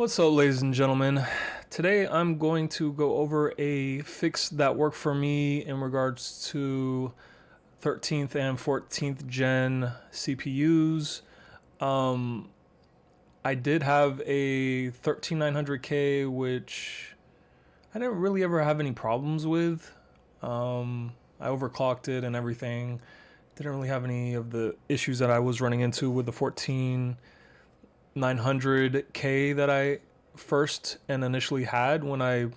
What's up, ladies and gentlemen? Today I'm going to go over a fix that worked for me in regards to 13th and 14th gen CPUs. Um, I did have a 13900K, which I didn't really ever have any problems with. I overclocked it and everything. Didn't really have any of the issues that I was running into with the 14900K that I first and initially had when I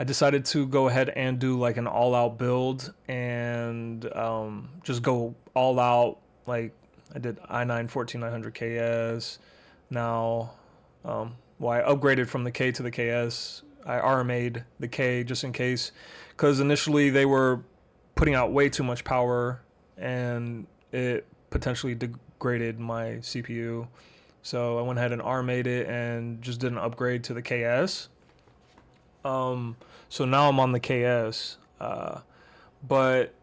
decided to go ahead and do like an all out build and just go all out. Like I did i9 14900KS. Now, well, I upgraded from the K to the KS. I RMA'd the K just in case, because initially they were putting out way too much power and it potentially degraded my CPU. So I went ahead and RMA'd it and just did an upgrade to the KS. So now I'm on the KS. But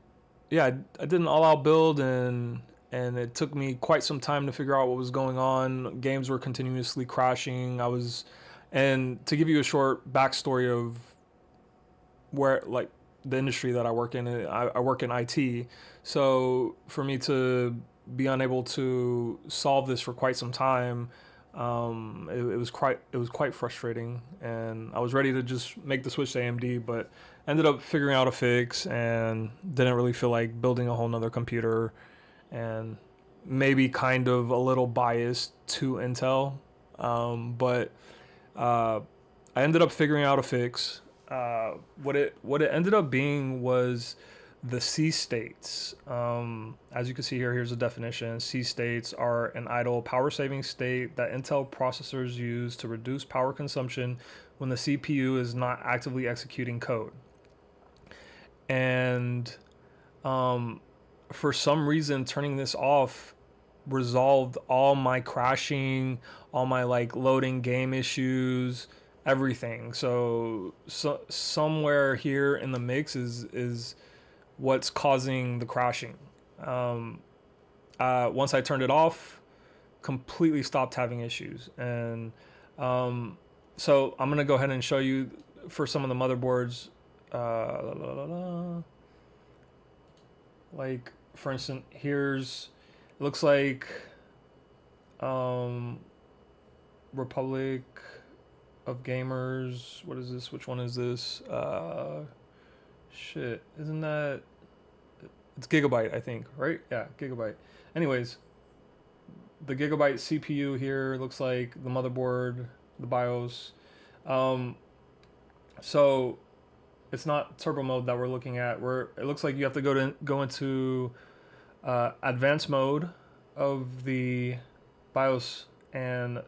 yeah, I did an all-out build and it took me quite some time to figure out what was going on. Games were continuously crashing. And to give you a short backstory of where like the industry that I work in, I work in IT. So for me to be unable to solve this for quite some time, it was quite frustrating, and I was ready to just make the switch to AMD, but ended up figuring out a fix and didn't really feel like building a whole nother computer, and maybe kind of a little biased to Intel, but uh, I ended up figuring out a fix. What it ended up being was the C states. As you can see here, here's a definition. C states are an idle power saving state that Intel processors use to reduce power consumption when the CPU is not actively executing code. And for some reason, turning this off resolved all my crashing, all my like loading game issues, everything. So somewhere here in the mix is what's causing the crashing. Um, Once I turned it off, completely stopped having issues. And um, so I'm gonna go ahead and show you for some of the motherboards. La, la, la, la. Like for instance, here's it looks like um, Republic of Gamers. What is this? Which one is this? Shit, isn't that it's Gigabyte, I think, right? Yeah, Gigabyte. Anyways, the Gigabyte CPU here looks like the motherboard, the BIOS. Um, so it's not turbo mode that we're looking at. Where it looks like you have to go into advanced mode of the BIOS and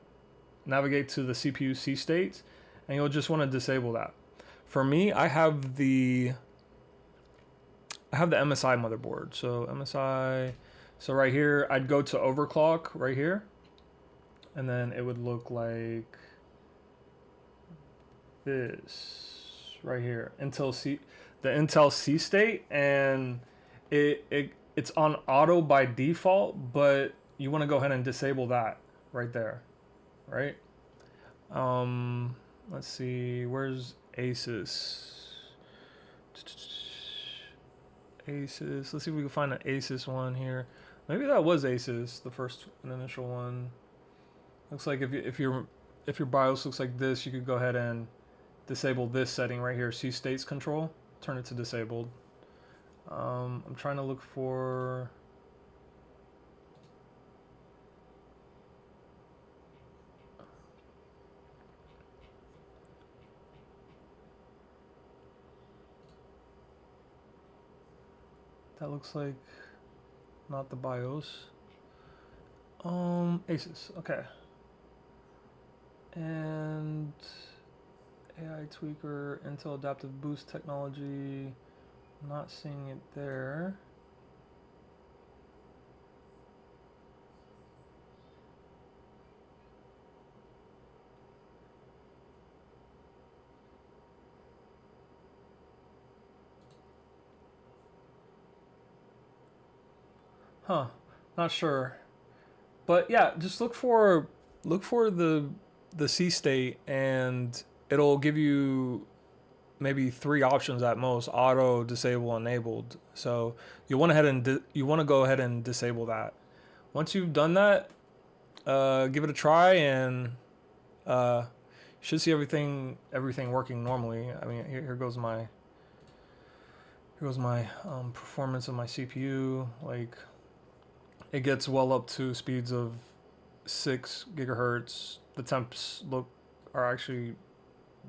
navigate to the CPU C state, and you'll just want to disable that. For me, I have the MSI motherboard. So MSI. So right here, I'd go to overclock right here, and then it would look like this right here. The Intel C state, and it's on auto by default, but you want to go ahead and disable that right there, right? Um, let's see, where's Asus? Asus. Let's see if we can find an Asus one here. Maybe that was Asus, the first and initial one. Looks like if your BIOS looks like this, you could go ahead and disable this setting right here, C states control. Turn it to disabled. I'm trying to look for. That looks like not the BIOS. Asus. Okay. And AI tweaker, Intel adaptive boost technology. Not seeing it there. Huh. Not sure. But yeah, just look for the C state, and it'll give you maybe three options at most: auto, disable, enabled. So you want to go ahead and disable that. Once you've done that, give it a try, and you should see everything working normally. I mean, here goes my performance of my CPU. Like, it gets well up to speeds of 6 gigahertz. The temps are actually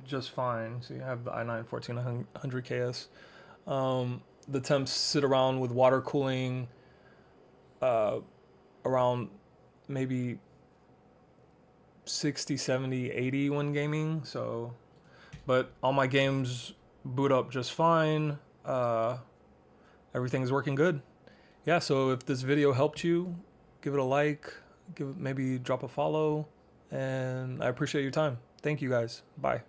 just fine. So you have the i9 1400KS. The temps sit around with water cooling uh, around maybe 60, 70, 80 when gaming. So, but all my games boot up just fine. Everything's working good. Yeah, so if this video helped you, give it a like, maybe drop a follow, and I appreciate your time. Thank you guys. Bye.